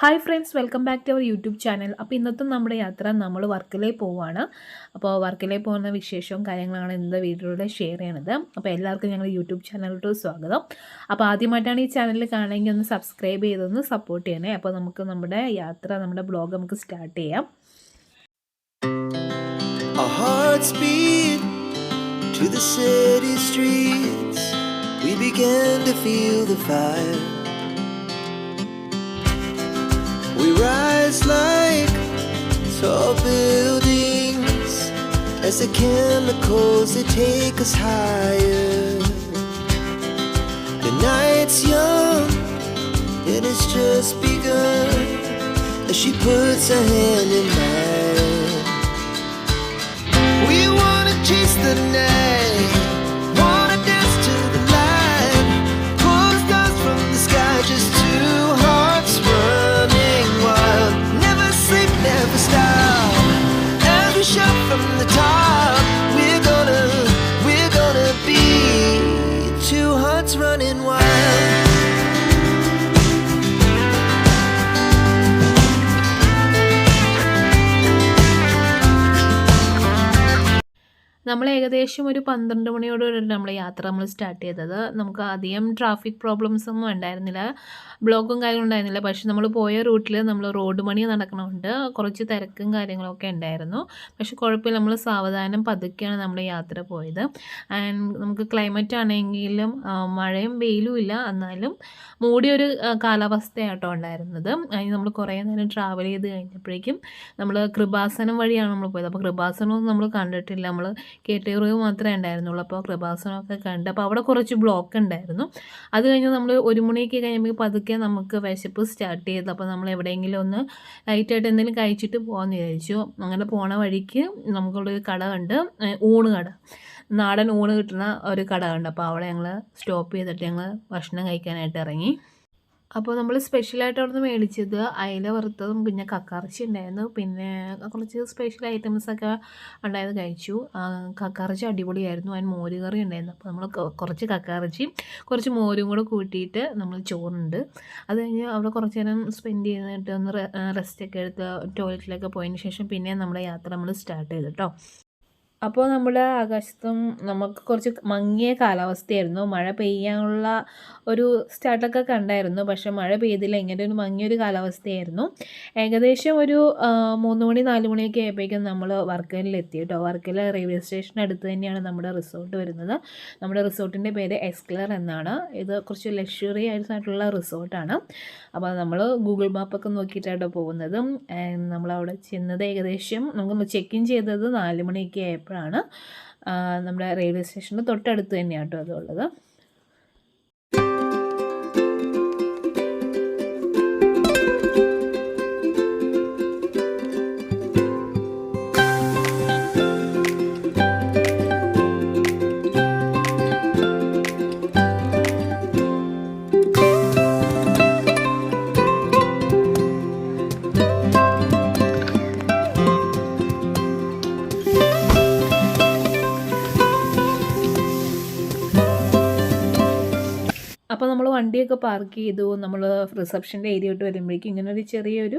Hi friends, welcome back to our YouTube channel. അപ്പോൾ ഇന്നത്തെ നമ്മുടെ യാത്ര നമ്മൾ വർക്കലയിൽ പോവുകയാണ്. അപ്പോൾ വർക്കലയിൽ പോകുന്ന വിശേഷവും കാര്യങ്ങളാണ് ഇന്നത്തെ വീഡിയോയിലൂടെ ഷെയർ ചെയ്യണത്. അപ്പോൾ എല്ലാവർക്കും ഞങ്ങളുടെ യൂട്യൂബ് ചാനലിലോട്ട് സ്വാഗതം. അപ്പോൾ ആദ്യമായിട്ടാണ് ഈ ചാനൽ കാണുമെങ്കിൽ ഒന്ന് സബ്സ്ക്രൈബ് ചെയ്തൊന്ന് സപ്പോർട്ട് ചെയ്യണേ. അപ്പോൾ നമുക്ക് നമ്മുടെ യാത്ര, നമ്മുടെ ബ്ലോഗ് നമുക്ക് സ്റ്റാർട്ട് ചെയ്യാം. Our hearts beat to the city streets. We began to feel the fire. We rise like tall buildings as the chemicals they take us higher. The night's young and it's just begun as she puts her hand in mine. We wanna chase the night, wanna dance to the light, pull the stars from the sky, just two hearts running wild. Never sleep, never stop, as we shout from the top. We're gonna be two hearts running wild. നമ്മൾ ഏകദേശം ഒരു 12 മണിയോടുകൂടി നമ്മൾ യാത്ര start ചെയ്തത്. നമുക്ക് അധികം traffic problems ഒന്നും ഉണ്ടായിരുന്നില്ല, ബ്ലോക്കും കാര്യങ്ങളും ഉണ്ടായിരുന്നില്ല. പക്ഷെ നമ്മൾ പോയ റൂട്ടിൽ നമ്മൾ റോഡ് പണി നടക്കണമുണ്ട്, കുറച്ച് തിരക്കും കാര്യങ്ങളൊക്കെ ഉണ്ടായിരുന്നു. പക്ഷെ കുഴപ്പമില്ല, നമ്മൾ സാവധാനം പതുക്കെയാണ് നമ്മുടെ യാത്ര പോയത്. ആൻഡ് നമുക്ക് ക്ലൈമറ്റ് ആണെങ്കിലും മഴയും വെയിലും ഇല്ല, എന്നാലും മൂടിയൊരു കാലാവസ്ഥയാട്ടോ ഉണ്ടായിരുന്നത്. അതിന് നമ്മൾ കുറേ നേരം ട്രാവൽ ചെയ്ത് കഴിഞ്ഞപ്പോഴേക്കും നമ്മൾ കൃപാസനം വഴിയാണ് നമ്മൾ പോയത്. അപ്പോൾ കൃപാസനമൊന്നും നമ്മൾ കണ്ടിട്ടില്ല, നമ്മൾ കേട്ടറിവ് മാത്രമേ ഉണ്ടായിരുന്നുള്ളൂ. അപ്പോൾ കൃപാസനമൊക്കെ കണ്ട് അപ്പോൾ അവിടെ കുറച്ച് ബ്ലോക്ക് ഉണ്ടായിരുന്നു. അത് കഴിഞ്ഞ് നമ്മൾ 1 മണിയൊക്കെ കഴിയുമ്പോൾ പതുക്കെ നമുക്ക് വിശപ്പ് സ്റ്റാർട്ട് ചെയ്തു. അപ്പോൾ നമ്മൾ എവിടെയെങ്കിലും ഒന്ന് ലൈറ്റായിട്ട് എന്തെങ്കിലും കഴിച്ചിട്ട് പോകാമെന്ന് വിചാരിച്ചു. അങ്ങനെ പോണ വഴിക്ക് നമുക്കുള്ളൊരു കട കണ്ട്, ഊണ് കട, നാടൻ ഊണ് കിട്ടുന്ന ഒരു കട കണ്ട്. അപ്പോൾ അവിടെ ഞങ്ങൾ സ്റ്റോപ്പ് ചെയ്തിട്ട് ഞങ്ങൾ ഭക്ഷണം കഴിക്കാനായിട്ട് ഇറങ്ങി. അപ്പോൾ നമ്മൾ സ്പെഷ്യലായിട്ട് അവിടെ നിന്ന് മേടിച്ചത് അയില വറുത്തതും പിന്നെ കക്കയിറച്ചി ഉണ്ടായിരുന്നു, പിന്നെ കുറച്ച് സ്പെഷ്യൽ ഐറ്റംസൊക്കെ ഉണ്ടായത് കഴിച്ചു. കക്കയിറച്ചി അടിപൊളിയായിരുന്നു, അതിന് മോര് കറി ഉണ്ടായിരുന്നു. അപ്പോൾ നമ്മൾ കുറച്ച് കക്കയിറച്ചിയും കുറച്ച് മോരും കൂടെ കൂട്ടിയിട്ട് നമ്മൾ ചോറുണ്ട്. അത് കഴിഞ്ഞ് അവിടെ കുറച്ച് നേരം സ്പെൻഡ് ചെയ്തിട്ട് ഒന്ന് റെസ്റ്റൊക്കെ എടുത്ത് ടോയ്ലറ്റിലൊക്കെ പോയതിന് ശേഷം പിന്നെ നമ്മുടെ യാത്ര നമ്മൾ സ്റ്റാർട്ട് ചെയ്തു കേട്ടോ. അപ്പോൾ നമ്മുടെ ആകാശത്തും നമുക്ക് കുറച്ച് മങ്ങിയ കാലാവസ്ഥയായിരുന്നു, മഴ പെയ്യാനുള്ള ഒരു സ്റ്റാർട്ടൊക്കെ കണ്ടായിരുന്നു. പക്ഷെ മഴ പെയ്തില്ല, ഇങ്ങനെ ഒരു മങ്ങിയൊരു കാലാവസ്ഥയായിരുന്നു. ഏകദേശം ഒരു 3 മണി 4 മണിയൊക്കെ ആയപ്പോഴേക്കും നമ്മൾ വർക്കലയിലെത്തി കേട്ടോ. വർക്കല റെയിൽവേ സ്റ്റേഷന് അടുത്ത് തന്നെയാണ് നമ്മുടെ റിസോർട്ട് വരുന്നത്. നമ്മുടെ റിസോർട്ടിൻ്റെ പേര് എക്സ്ക്ലർ എന്നാണ്. ഇത് കുറച്ച് ലക്ഷറി ആയിട്ടുള്ള റിസോർട്ടാണ്. അപ്പോൾ നമ്മൾ ഗൂഗിൾ മാപ്പൊക്കെ നോക്കിയിട്ടാണ് പോകുന്നത്. നമ്മളവിടെ ചെന്നത് ഏകദേശം നമുക്ക് ചെക്ക് ഇൻ ചെയ്തത് 4 മണിയൊക്കെ ആയപ്പോൾ ാണ്. നമ്മുടെ റെയിൽവേ സ്റ്റേഷൻ്റെ തൊട്ടടുത്ത് തന്നെയാണ് കേട്ടോ അതുള്ളത്. അപ്പോൾ നമ്മൾ വണ്ടിയൊക്കെ പാർക്ക് ചെയ്തു. നമ്മൾ റിസപ്ഷൻ്റെ ഏരിയയോട്ട് വരുമ്പോഴേക്കും ഇങ്ങനെ ഒരു ചെറിയൊരു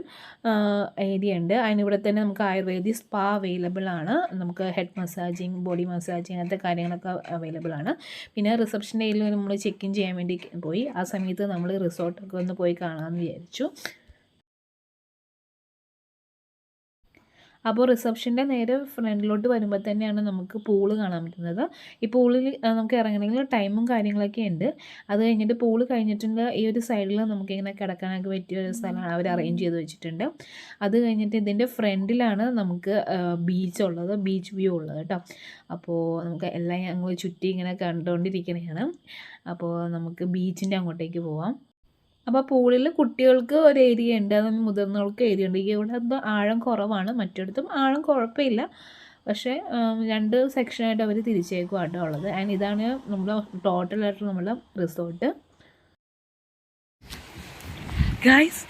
ഏരിയ ഉണ്ട്. അതിനിവിടെ തന്നെ നമുക്ക് ആയുർവേദിക് സ്പാ അവൈലബിൾ ആണ്. നമുക്ക് ഹെഡ് മസാജിങ്, ബോഡി മസാജിങ്, അങ്ങനത്തെ കാര്യങ്ങളൊക്കെ അവൈലബിൾ ആണ്. പിന്നെ റിസപ്ഷൻ്റെ ഏരിയയിൽ നമ്മൾ ചെക്ക് ഇൻ ചെയ്യാൻ വേണ്ടി പോയി. ആ സമയത്ത് നമ്മൾ റിസോർട്ടൊക്കെ ഒന്ന് പോയി കാണാമെന്ന് വിചാരിച്ചു. അപ്പോൾ റിസപ്ഷൻ്റെ നേരെ ഫ്രണ്ടിലോട്ട് വരുമ്പോൾ തന്നെയാണ് നമുക്ക് പൂള് കാണാൻ പറ്റുന്നത്. ഈ പൂളിൽ നമുക്ക് ഇറങ്ങണമെങ്കിൽ ടൈമും കാര്യങ്ങളൊക്കെ ഉണ്ട്. അത് കഴിഞ്ഞിട്ട് പൂള് കഴിഞ്ഞിട്ടുണ്ട് ഈ ഒരു സൈഡിൽ നമുക്കിങ്ങനെ കിടക്കാനൊക്കെ പറ്റിയ ഒരു സ്ഥലമാണ് അവർ അറേഞ്ച് ചെയ്ത് വെച്ചിട്ടുണ്ട്. അത് കഴിഞ്ഞിട്ട് ഇതിൻ്റെ ഫ്രണ്ടിലാണ് നമുക്ക് ബീച്ച് ഉള്ളത്, ബീച്ച് വ്യൂ ഉള്ളത് കേട്ടോ. അപ്പോൾ നമുക്ക് എല്ലാം ഞങ്ങൾ ചുറ്റി ഇങ്ങനെ കണ്ടുകൊണ്ടിരിക്കുന്നതാണ്. അപ്പോൾ നമുക്ക് ബീച്ചിൻ്റെ അങ്ങോട്ടേക്ക് പോവാം. അപ്പോൾ പൂളിൽ കുട്ടികൾക്ക് ഒരു ഏരിയ ഉണ്ട്, അതിന് മുതിർന്നവർക്ക് ഏരിയ ഉണ്ട്. ഇവിടെ ആഴം കുറവാണ്, മറ്റിടത്തും ആഴം കുഴപ്പമില്ല. പക്ഷേ 2 സെക്ഷനായിട്ട് അവർ തിരിച്ചേക്കും ആട്ടോ ഉള്ളത്. ആൻഡ് ഇതാണ് നമ്മുടെ ടോട്ടലായിട്ട് നമ്മുടെ റിസോർട്ട്. ഗൈസ്,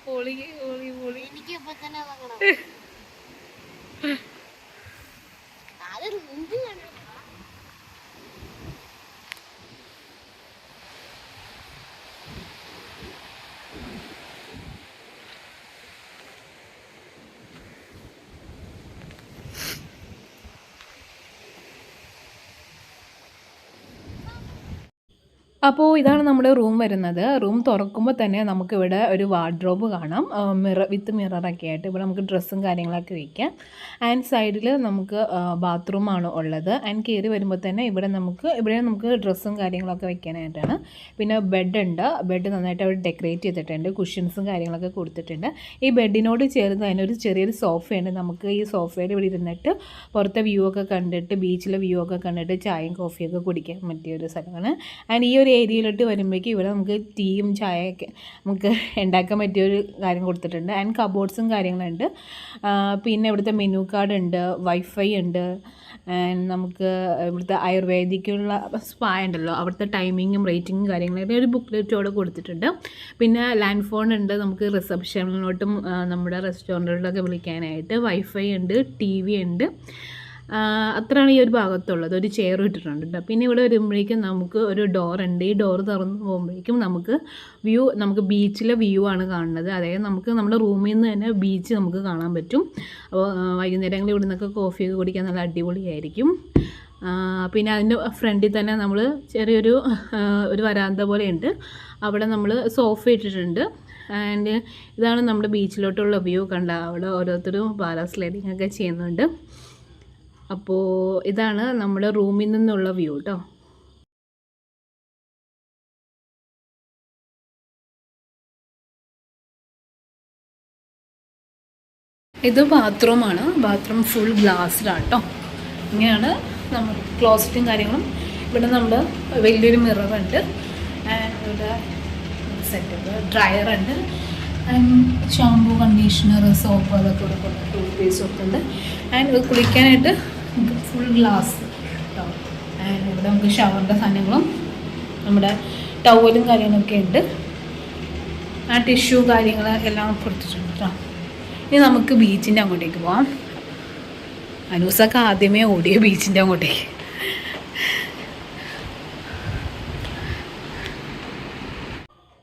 പൊളി പൊളി പൊളി. എനിക്ക് ഇപ്പൊ തന്നെ ഇറങ്ങണം. അത് മുമ്പ് കണ്ടു. അപ്പോൾ ഇതാണ് നമ്മുടെ റൂം വരുന്നത്. റൂം തുറക്കുമ്പോൾ തന്നെ നമുക്കിവിടെ ഒരു വാർഡ്രോബ് കാണാം, വിത്ത് മിററൊക്കെ ആയിട്ട്. ഇവിടെ നമുക്ക് ഡ്രസ്സും കാര്യങ്ങളൊക്കെ വയ്ക്കാം. ആൻഡ് സൈഡിൽ നമുക്ക് ബാത്റൂമാണ് ഉള്ളത്. ആൻഡ് കയറി വരുമ്പോൾ തന്നെ ഇവിടെ നമുക്ക് ഡ്രസ്സും കാര്യങ്ങളൊക്കെ വെക്കാനായിട്ടാണ്. പിന്നെ ബെഡുണ്ട്. ബെഡ് നന്നായിട്ട് അവിടെ ഡെക്കറേറ്റ് ചെയ്തിട്ടുണ്ട്. കുഷ്യൻസും കാര്യങ്ങളൊക്കെ കൊടുത്തിട്ടുണ്ട്. ഈ ബെഡിനോട് ചേർന്ന് അതിനൊരു ചെറിയൊരു സോഫയുണ്ട്. നമുക്ക് ഈ സോഫയിൽ ഇവിടെ ഇരുന്നിട്ട് പുറത്തെ വ്യൂ ഒക്കെ കണ്ടിട്ട്, ബീച്ചിലെ വ്യൂ ഒക്കെ കണ്ടിട്ട് ചായയും കോഫിയൊക്കെ കുടിക്കാൻ പറ്റിയൊരു സ്ഥലമാണ്. ആൻഡ് ഈ ഒരു ഏരിയയിലോട്ട് വരുമ്പോഴേക്കും ഇവിടെ നമുക്ക് ടീയും ചായയൊക്കെ നമുക്ക് ഉണ്ടാക്കാൻ പറ്റിയൊരു കാര്യം കൊടുത്തിട്ടുണ്ട്. ആൻഡ് കബോർഡ്സും കാര്യങ്ങളുണ്ട്. പിന്നെ ഇവിടുത്തെ മെനു കാർഡ് ഉണ്ട്, വൈഫൈ ഉണ്ട്. ആൻഡ് നമുക്ക് ഇവിടുത്തെ ആയുർവേദിക്കുള്ള സ്പാ ഉണ്ടല്ലോ, അവിടുത്തെ ടൈമിങ്ങും റേറ്റിങ്ങും കാര്യങ്ങളൊക്കെ ഒരു ബുക്ക്ലെറ്റോടെ കൊടുത്തിട്ടുണ്ട്. പിന്നെ ലാൻഡ് ഫോൺ ഉണ്ട്, നമുക്ക് റിസപ്ഷനിലോട്ടും നമ്മുടെ റെസ്റ്റോറൻറ്റുകളിലൊക്കെ വിളിക്കാനായിട്ട്. വൈഫൈ ഉണ്ട്, ടി വി ഉണ്ട്. അത്രയാണ് ഈ ഒരു ഭാഗത്തുള്ളത്. ഒരു ചെയർ ഇട്ടിട്ടുണ്ട് കേട്ടോ. പിന്നെ ഇവിടെ വരുമ്പോഴേക്കും നമുക്ക് ഒരു ഡോറുണ്ട്. ഈ ഡോറ് തുറന്ന് പോകുമ്പോഴേക്കും നമുക്ക് ബീച്ചിലെ വ്യൂ ആണ് കാണുന്നത്. അതായത് നമുക്ക് നമ്മുടെ റൂമിൽ നിന്ന് തന്നെ ബീച്ച് നമുക്ക് കാണാൻ പറ്റും. അപ്പോൾ വൈകുന്നേരങ്ങളിൽ ഇവിടെ നിന്നൊക്കെ കോഫിയൊക്കെ കുടിക്കാൻ നല്ല അടിപൊളിയായിരിക്കും. പിന്നെ അതിൻ്റെ ഫ്രണ്ടിൽ തന്നെ നമ്മൾ ചെറിയൊരു വരാന്ത പോലെയുണ്ട്. അവിടെ നമ്മൾ സോഫ ഇട്ടിട്ടുണ്ട്. ആൻഡ് ഇതാണ് നമ്മുടെ ബീച്ചിലോട്ടുള്ള വ്യൂ. കണ്ട അവിടെ ഓരോരുത്തരും പാരാസ്ലൈഡിങ് ഒക്കെ ചെയ്യുന്നുണ്ട്. അപ്പോൾ ഇതാണ് നമ്മുടെ റൂമിൽ നിന്നുള്ള വ്യൂ കേട്ടോ. ഇത് ബാത്റൂമാണ്. ബാത്റൂം ഫുൾ ഗ്ലാസ്ഡാണ് കേട്ടോ. ഇങ്ങനെയാണ് നമ്മൾ ക്ലോസറ്റും കാര്യങ്ങളും. ഇവിടെ നമ്മൾ വലിയൊരു മിററുണ്ട്. ആൻഡ് ഇവിടെ സെറ്റപ്പ് ഡ്രയറുണ്ട്. ആൻഡ് ഷാമ്പൂ, കണ്ടീഷണർ, സോപ്പ് അതൊക്കെ ഇവിടെ കൊണ്ട് ടൂത്ത് പേസ്റ്റ് ഒക്കെ ഉണ്ട്. ആൻഡ് ഇത് കുളിക്കാനായിട്ട് ഫുൾ ഗ്ലാസ് കേട്ടോ. ആൻഡ് ഇവിടെ നമുക്ക് ഷവറിൻ്റെ സാധനങ്ങളും നമ്മുടെ ടവലും കാര്യങ്ങളൊക്കെ ഉണ്ട്. ആ ടിഷ്യൂ കാര്യങ്ങൾ എല്ലാം കൊടുത്തിട്ടുണ്ട് കേട്ടോ. ഇനി നമുക്ക് ബീച്ചിൻ്റെ അങ്ങോട്ടേക്ക് പോവാം. അനൂസൊക്കെ ആദ്യമേ ഓടിയ ബീച്ചിൻ്റെ അങ്ങോട്ടേക്ക്.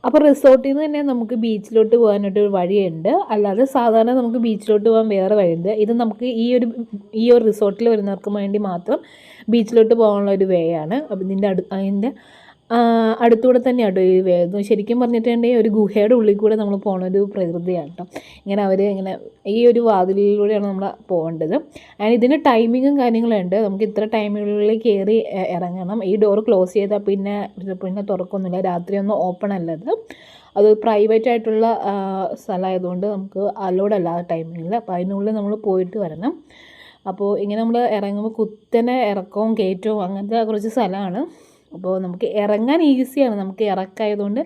അപ്പോൾ റിസോർട്ടിൽ നിന്ന് തന്നെ നമുക്ക് ബീച്ചിലോട്ട് പോകാനായിട്ടൊരു വഴിയുണ്ട്. അല്ലാതെ സാധാരണ നമുക്ക് ബീച്ചിലോട്ട് പോകാൻ വേറെ വഴിയുണ്ട്. ഇത് നമുക്ക് ഈ ഒരു റിസോർട്ടിൽ വരുന്നവർക്ക് വേണ്ടി മാത്രം ബീച്ചിലോട്ട് പോകാനുള്ള ഒരു വേ ആണ്. അപ്പം അതിൻ്റെ അടുത്തൂടെ തന്നെയാണ് ഈ വേ. ശരിക്കും പറഞ്ഞിട്ടുണ്ടെങ്കിൽ ഒരു ഗുഹയുടെ ഉള്ളിൽ കൂടെ നമ്മൾ പോകുന്നൊരു പ്രകൃതിയാണ് കേട്ടോ. ഇങ്ങനെ ഈ ഒരു വാതിലിലൂടെയാണ് നമ്മൾ പോകേണ്ടത്. ആൻഡ് ഇതിന് ടൈമിങ്ങും കാര്യങ്ങളുണ്ട്. നമുക്ക് ഇത്ര ടൈമുകളിൽ കയറി ഇറങ്ങണം. ഈ ഡോർ ക്ലോസ് ചെയ്താൽ പിന്നെ തുറക്കൊന്നുമില്ല. രാത്രിയൊന്നും ഓപ്പൺ അല്ലത്. അത് പ്രൈവറ്റ് ആയിട്ടുള്ള സ്ഥലമായതുകൊണ്ട് നമുക്ക് അലോഡ് അല്ലാത്ത ടൈമിങ്ങിൽ. അപ്പോൾ അതിനുള്ളിൽ നമ്മൾ പോയിട്ട് വരണം. അപ്പോൾ ഇങ്ങനെ നമ്മൾ ഇറങ്ങുമ്പോൾ കുത്തനെ ഇറക്കവും കയറ്റവും അങ്ങനത്തെ കുറച്ച് സ്ഥലമാണ്. അപ്പോൾ നമുക്ക് ഇറങ്ങാൻ ഈസിയാണ്, നമുക്ക് ഇറക്കായതുകൊണ്ട്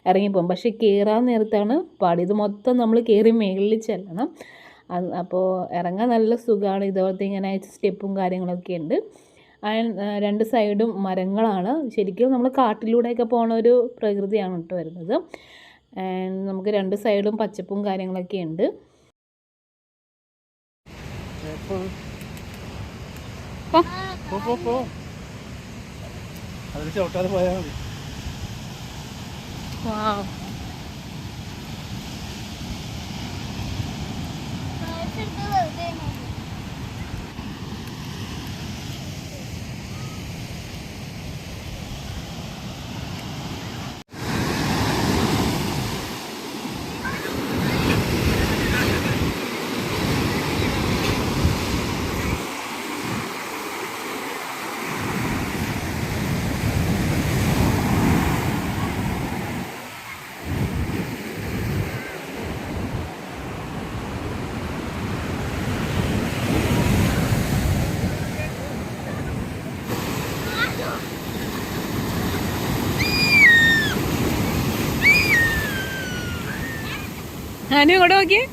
ഇറങ്ങിപ്പോകും. പക്ഷേ കയറാൻ നേരത്താണ് പാട്. ഇത് മൊത്തം നമ്മൾ കയറി മേളിൽ ചെല്ലണം. അപ്പോൾ ഇറങ്ങാൻ നല്ല സുഖമാണ്. ഇതുപോലത്തെ ഇങ്ങനെ സ്റ്റെപ്പും കാര്യങ്ങളൊക്കെ ഉണ്ട്. രണ്ട് സൈഡും മരങ്ങളാണ്. ശരിക്കും നമ്മൾ കാട്ടിലൂടെയൊക്കെ പോകുന്ന ഒരു പ്രകൃതിയാണ് കേട്ടോ വരുന്നത്. നമുക്ക് രണ്ട് സൈഡും പച്ചപ്പും കാര്യങ്ങളൊക്കെ ഉണ്ട്. അതിൽ ചവിട്ടാതെ പോയാൽ മതി. ഞാനും ഇങ്ങോട്ട് നോക്കിയേ.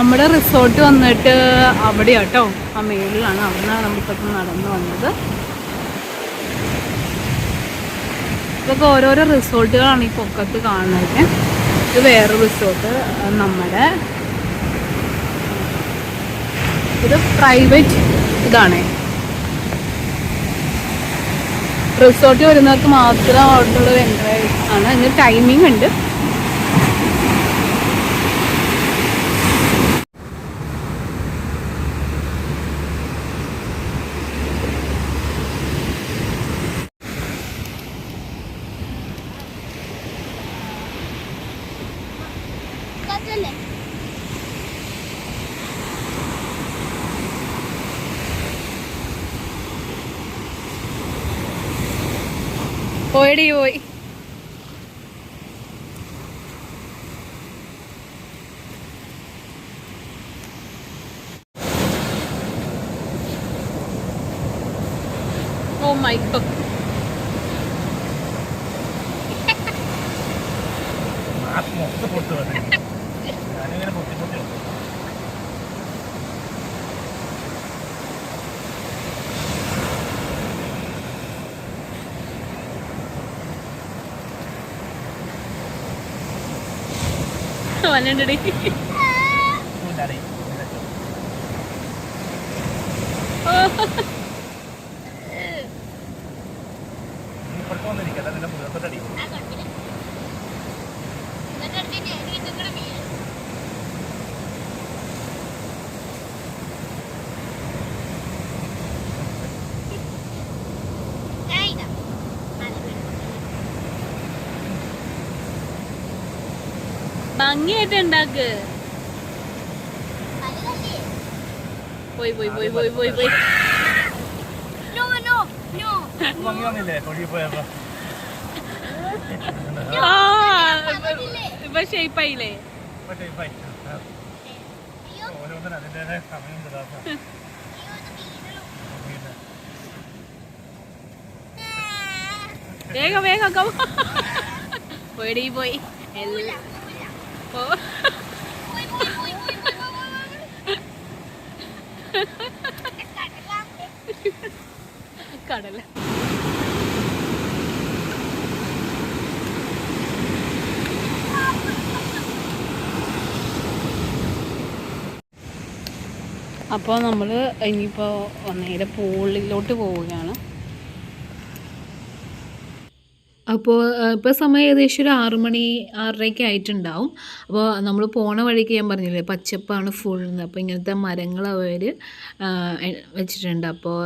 നമ്മുടെ റിസോർട്ട് വന്നിട്ട് അവിടെയാട്ടോ, ആ മേളിലാണ്. അവിടെ നിന്നാണ് നമ്മളിപ്പോൾ നടന്നു വന്നത്. ഇതൊക്കെ ഓരോരോ റിസോർട്ടുകളാണ് ഈ പൊക്കത്ത് കാണുന്നത്. ഇത് വേറെ റിസോർട്ട്, നമ്മുടെ ഇത് പ്രൈവറ്റ് ഇതാണേ. റിസോർട്ട് വരുന്നവർക്ക് മാത്രം അവിടെയുള്ള എൻട്രി ആണ്. ഇതിന് ടൈമിംഗ് ഉണ്ട്. കാറ്റല്ലേ? പോയി പോയി. Oh my God. വല്ലണ്ടടി. ഭംഗിയായിട്ട് ഉണ്ടാക്ക്. പോയി പോയി പോയി പോയി പോയി പോയി. ഇപ്പൊ ഷേപ്പായില്ലേ? വേഗം വേഗം പോയി പോയി. കടല അപ്പോൾ നമ്മൾ ഇനിയിപ്പോൾ നേരെ പൂളിലോട്ട് പോവുകയാണ്. അപ്പോൾ ഇപ്പോൾ സമയം ഏകദേശം ഒരു 6 മണി 6:30 ആയിട്ടുണ്ടാവും. അപ്പോൾ നമ്മൾ പോണ വഴിക്ക് ഞാൻ പറഞ്ഞില്ലേ പച്ചപ്പാണ് ഫുൾ. അപ്പോൾ ഇങ്ങനത്തെ മരങ്ങൾ അവർ വെച്ചിട്ടുണ്ട്. അപ്പോൾ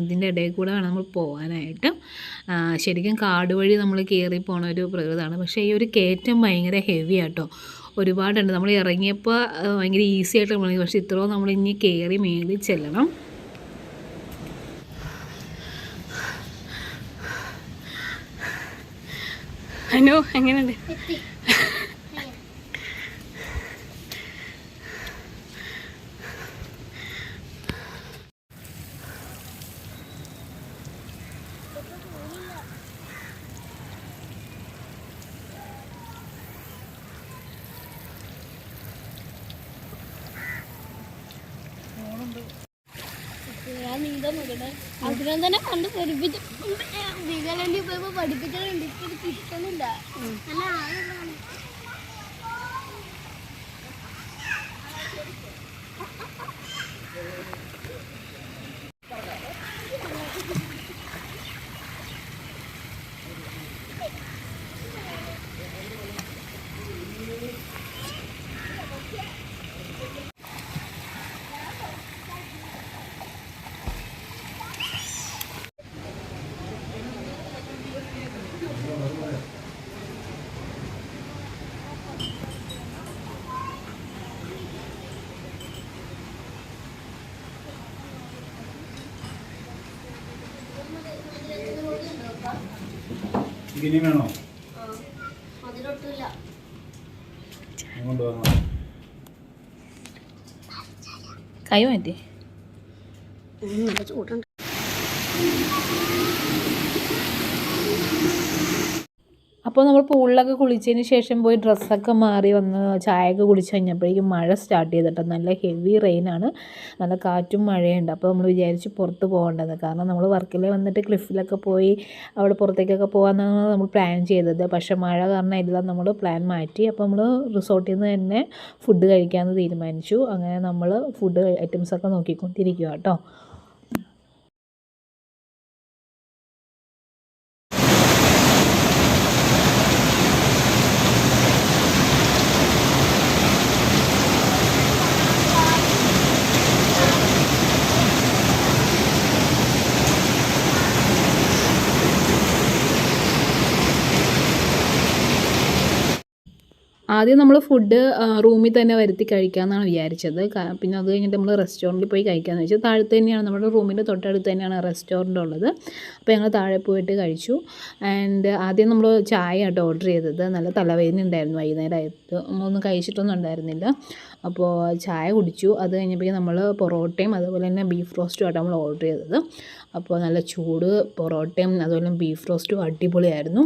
ഇതിൻ്റെ ഇടയിൽ കൂടെ വേണം നമ്മൾ പോകാനായിട്ട്. ശരിക്കും കാട് വഴി നമ്മൾ കയറി പോണ ഒരു പ്രകൃതമാണ്. പക്ഷേ ഈ ഒരു കയറ്റം ഭയങ്കര ഹെവി ആട്ടോ, ഒരുപാടുണ്ട്. നമ്മൾ ഇറങ്ങിയപ്പോൾ ഭയങ്കര ഈസി ആയിട്ട് നമ്മൾ, പക്ഷേ ഇത്രയും നമ്മൾ ഇനി കയറി മേളിൽ ചെല്ലണം. അനു എങ്ങനെയുണ്ട്? അതിനെ തന്നെ കണ്ട് പഠിപ്പിച്ചു. വീഗാലാൻഡിൽ പോയപ്പോ പഠിപ്പിച്ചിട്ടുണ്ട്. എനിക്ക് ഇഷ്ടമില്ല. നല്ല ആളുകളാണ്. ഇനി വേണോ? അതിലൊട്ടില്ല. കൈ മാറ്റി. അപ്പോൾ നമ്മൾ പൂളിലൊക്കെ കുളിച്ചതിന് ശേഷം പോയി ഡ്രസ്സൊക്കെ മാറി വന്ന് ചായയൊക്കെ കുടിച്ച് കഴിഞ്ഞപ്പോഴേക്കും മഴ സ്റ്റാർട്ട് ചെയ്തിട്ട് നല്ല ഹെവി റെയിനാണ്, നല്ല കാറ്റും മഴയുണ്ട്. അപ്പോൾ നമ്മൾ വിചാരിച്ച് പുറത്ത് പോകേണ്ടത്, കാരണം നമ്മൾ വർക്കിൽ വന്നിട്ട് ക്ലിഫിലൊക്കെ പോയി അവിടെ പുറത്തേക്കൊക്കെ പോകാമെന്നാണ് നമ്മൾ പ്ലാൻ ചെയ്തത്. പക്ഷേ മഴ കാരണം എല്ലാം നമ്മൾ പ്ലാൻ മാറ്റി. അപ്പോൾ നമ്മൾ റിസോർട്ടിൽ നിന്ന് തന്നെ ഫുഡ് കഴിക്കാമെന്ന് തീരുമാനിച്ചു. അങ്ങനെ നമ്മൾ ഫുഡ് ഐറ്റംസൊക്കെ നോക്കിക്കൊണ്ടിരിക്കുക കേട്ടോ. ആദ്യം നമ്മൾ ഫുഡ് റൂമിൽ തന്നെ വരുത്തി കഴിക്കാമെന്നാണ് വിചാരിച്ചത്. പിന്നെ അത് കഴിഞ്ഞിട്ട് നമ്മൾ റെസ്റ്റോറൻറ്റിൽ പോയി കഴിക്കാമെന്ന് വെച്ചാൽ താഴത്ത് തന്നെയാണ്, നമ്മുടെ റൂമിൻ്റെ തൊട്ടടുത്ത് തന്നെയാണ് റെസ്റ്റോറൻറ്റ് ഉള്ളത്. അപ്പോൾ ഞങ്ങൾ താഴെ പോയിട്ട് കഴിച്ചു. ആൻഡ് ആദ്യം നമ്മൾ ചായ ആട്ടോ ഓർഡർ ചെയ്തത്. നല്ല തലവേദന ഉണ്ടായിരുന്നു, വൈകുന്നേരമായിട്ട് നമ്മളൊന്നും കഴിച്ചിട്ടൊന്നും ഉണ്ടായിരുന്നില്ല. അപ്പോൾ ചായ കുടിച്ചു. അത് കഴിഞ്ഞപ്പോഴേക്കും നമ്മൾ പൊറോട്ടയും അതുപോലെ തന്നെ ബീഫ് റോസ്റ്റും ആട്ടോ നമ്മൾ ഓർഡർ ചെയ്തത്. അപ്പോൾ നല്ല ചൂട് പൊറോട്ടയും അതുപോലെ ബീഫ് റോസ്റ്റും അടിപൊളിയായിരുന്നു.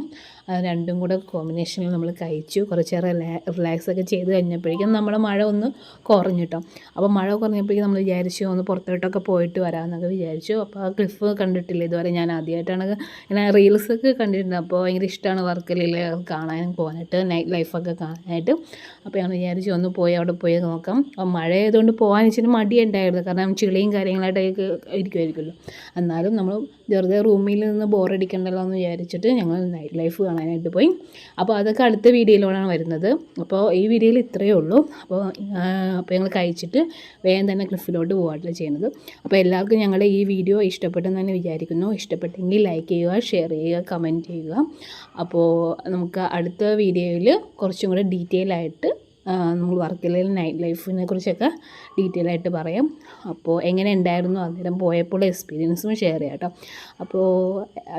അത് രണ്ടും കൂടെ കോമ്പിനേഷനിൽ നമ്മൾ കഴിച്ചു. കുറച്ചേറെ റിലാക്സൊക്കെ ചെയ്ത് കഴിഞ്ഞപ്പോഴേക്കും നമ്മുടെ മഴ ഒന്ന് കുറഞ്ഞിട്ടോ. അപ്പോൾ മഴ കുറഞ്ഞപ്പോഴേക്കും നമ്മൾ വിചാരിച്ചു ഒന്ന് പുറത്തോട്ടൊക്കെ പോയിട്ട് വരാമെന്നൊക്കെ വിചാരിച്ചു. അപ്പോൾ ആ ക്ലിഫ് കണ്ടിട്ടില്ല ഇതുവരെ, ഞാൻ ആദ്യമായിട്ടാണ് ഇങ്ങനെ റീൽസൊക്കെ കണ്ടിട്ടുണ്ട്. അപ്പോൾ ഭയങ്കര ഇഷ്ടമാണ് വർക്കലയിൽ കാണാൻ പോകാനായിട്ട്, നൈറ്റ് ലൈഫൊക്കെ കാണാനായിട്ട്. അപ്പോൾ ഞങ്ങൾ വിചാരിച്ചു ഒന്ന് പോയി അവിടെ പോയി നോക്കാം. അപ്പോൾ മഴ ആയതുകൊണ്ട് പോകാൻ ഇച്ചിരി മടിയുണ്ടായിരുന്നു, കാരണം ചെളിയും കാര്യങ്ങളായിട്ടൊക്കെ ഇരിക്കുമായിരിക്കുമല്ലോ. എന്നാലും നമ്മൾ വെറുതെ റൂമിൽ നിന്ന് ബോറടിക്കണ്ടല്ലോ എന്ന് വിചാരിച്ചിട്ട് ഞങ്ങൾ നൈറ്റ് ലൈഫ് കാണാനായിട്ട് പോയി. അപ്പോൾ അതൊക്കെ അടുത്ത വീഡിയോയിലാണ് വരുന്നത്. അപ്പോൾ ഈ വീഡിയോയിൽ ഇത്രയേ ഉള്ളൂ. അപ്പോൾ ഞങ്ങൾ കഴിച്ചിട്ട് വേഗം തന്നെ ക്ലിഫിലോട്ട് പോകാട്ടില്ല ചെയ്യുന്നത്. അപ്പോൾ എല്ലാവർക്കും ഞങ്ങളുടെ ഈ വീഡിയോ ഇഷ്ടപ്പെട്ടെന്ന് തന്നെ വിചാരിക്കുന്നു. ഇഷ്ടപ്പെട്ടെങ്കിൽ ലൈക്ക് ചെയ്യുക, ഷെയർ ചെയ്യുക, കമൻറ്റ് ചെയ്യുക. അപ്പോൾ നമുക്ക് അടുത്ത വീഡിയോയിൽ കുറച്ചും കൂടെ ഡീറ്റെയിൽ ആയിട്ട് നമ്മൾ വർക്കലയിൽ നൈറ്റ് ലൈഫിനെ കുറിച്ചൊക്കെ ഡീറ്റെയിൽ ആയിട്ട് പറയാം. അപ്പോൾ എങ്ങനെ ഉണ്ടായിരുന്നു അന്നേരം പോയപ്പോൾ എക്സ്പീരിയൻസും ഷെയർ ചെയ്യാം കേട്ടോ. അപ്പോൾ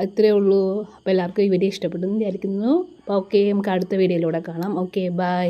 ഇത്രയേ ഉള്ളൂ. അപ്പോൾ എല്ലാവർക്കും ഈ വീഡിയോ ഇഷ്ടപ്പെട്ടെന്ന് വിചാരിക്കുന്നു. അപ്പോൾ ഓക്കെ, നമുക്ക് അടുത്ത വീഡിയോയിലൂടെ കാണാം. Okay, by.